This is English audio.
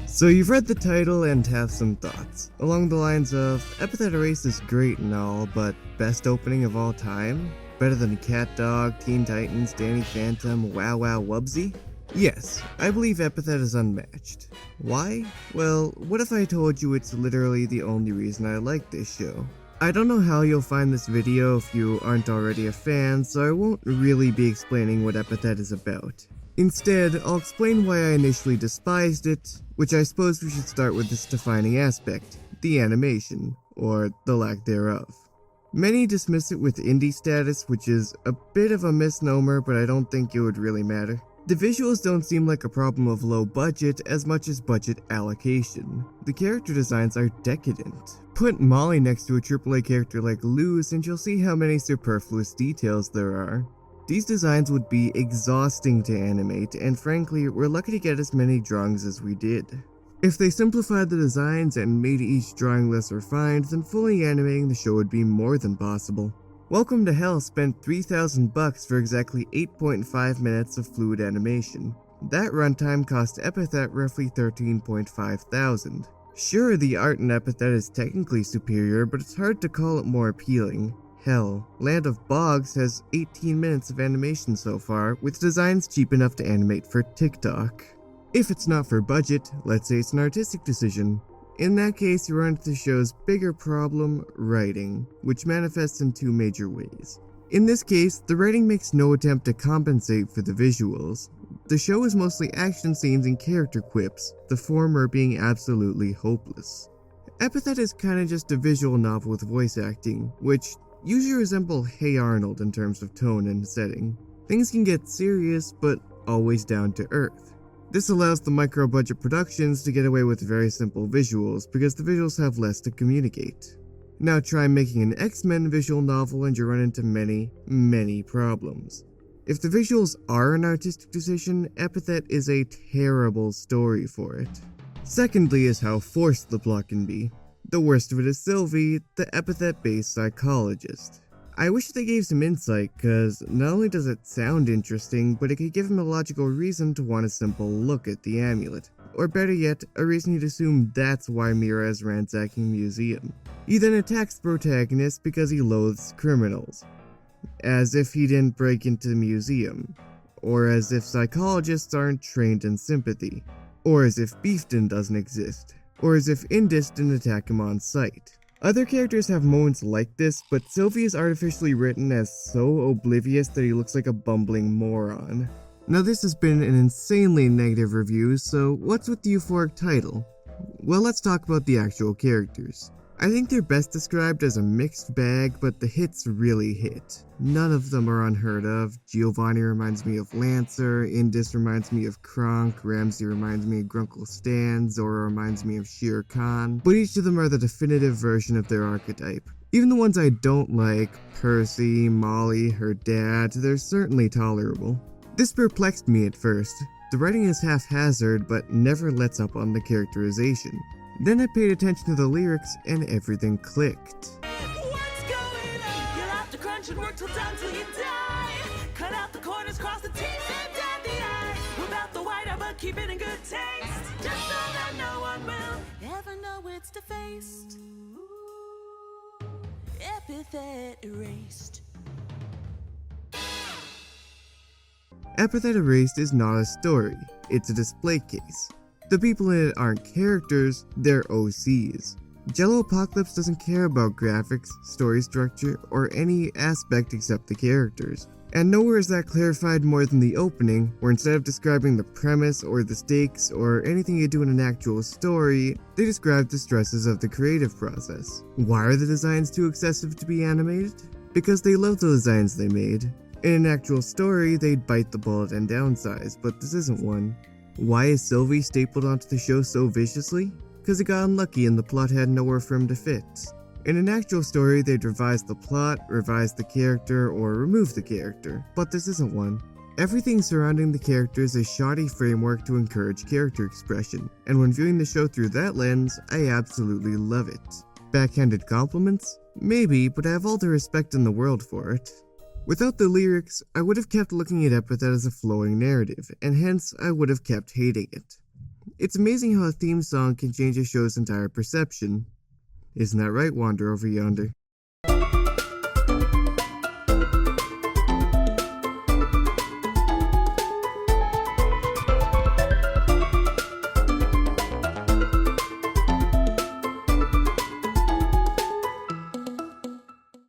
So you've read the title and have some thoughts, along the lines of, Epithet Erased is great and all, but best opening of all time? Better than Cat Dog, Teen Titans, Danny Phantom, Wow Wow Wubsy? Yes, I believe Epithet is unmatched. Why? Well, what if I told you it's literally the only reason I like this show? I don't know how you'll find this video if you aren't already a fan, so I won't really be explaining what Epithet is about. Instead, I'll explain why I initially despised it, which I suppose we should start with this defining aspect, the animation, or the lack thereof. Many dismiss it with indie status, which is a bit of a misnomer, but I don't think it would really matter. The visuals don't seem like a problem of low budget as much as budget allocation. The character designs are decadent. Put Molly next to a AAA character like Luz and you'll see how many superfluous details there are. These designs would be exhausting to animate, and frankly, we're lucky to get as many drawings as we did. If they simplified the designs and made each drawing less refined, then fully animating the show would be more than possible. Welcome to Hell spent $3,000 for exactly 8.5 minutes of fluid animation. That runtime cost Epithet roughly $13,500. Sure, the art in Epithet is technically superior, but it's hard to call it more appealing. Hell, Land of Bogs has 18 minutes of animation so far, with designs cheap enough to animate for TikTok. If it's not for budget, let's say it's an artistic decision. In that case, you run into the show's bigger problem, writing, which manifests in two major ways. In this case, the writing makes no attempt to compensate for the visuals. The show is mostly action scenes and character quips, the former being absolutely hopeless. Epithet is kinda just a visual novel with voice acting, which usually resemble Hey Arnold in terms of tone and setting. Things can get serious, but always down to earth. This allows the micro-budget productions to get away with very simple visuals, because the visuals have less to communicate. Now try making an X-Men visual novel and you run into many problems. If the visuals are an artistic decision, Epithet is a terrible story for it. Secondly is how forced the plot can be. The worst of it is Sylvie, the Epithet-based psychologist. I wish they gave some insight, cause not only does it sound interesting, but it could give him a logical reason to want a simple look at the amulet. Or better yet, a reason he'd assume that's why Mira is ransacking the museum. He then attacks the protagonist because he loathes criminals. As if he didn't break into the museum. Or as if psychologists aren't trained in sympathy. Or as if Beefton doesn't exist. Or as if Indus didn't attack him on sight. Other characters have moments like this, but Sylvie is artificially written as so oblivious that he looks like a bumbling moron. Now this has been an insanely negative review, so what's with the euphoric title? Well, let's talk about the actual characters. I think they're best described as a mixed bag, but the hits really hit. None of them are unheard of. Giovanni reminds me of Lancer, Indus reminds me of Kronk, Ramsey reminds me of Grunkle Stan, Zora reminds me of Shere Khan, but each of them are the definitive version of their archetype. Even the ones I don't like, Percy, Molly, her dad, they're certainly tolerable. This perplexed me at first. The writing is haphazard, but never lets up on the characterization. Then I paid attention to the lyrics and everything clicked. What's going on? You'll have to crunch and work till done till you die. Cut out the corners, cross the T's and dot the I. Without the white, but keep it in good taste. Just so that no one will ever know it's defaced. Epithet Erased. Epithet Erased is not a story, it's a display case. The people in it aren't characters, they're OCs. Jello Apocalypse doesn't care about graphics, story structure, or any aspect except the characters. And nowhere is that clarified more than the opening, where instead of describing the premise or the stakes or anything you do in an actual story, they describe the stresses of the creative process. Why are the designs too excessive to be animated? Because they love the designs they made. In an actual story, they'd bite the bullet and downsize, but this isn't one. Why is Sylvie stapled onto the show so viciously? Because he got unlucky and the plot had nowhere for him to fit. In an actual story, they'd revise the plot, revise the character, or remove the character, but this isn't one. Everything surrounding the characters is shoddy framework to encourage character expression, and when viewing the show through that lens, I absolutely love it. Backhanded compliments? Maybe, but I have all the respect in the world for it. Without the lyrics, I would have kept looking at Epithet as a flowing narrative, and hence I would have kept hating it. It's amazing how a theme song can change a show's entire perception. Isn't that right, Wander over yonder?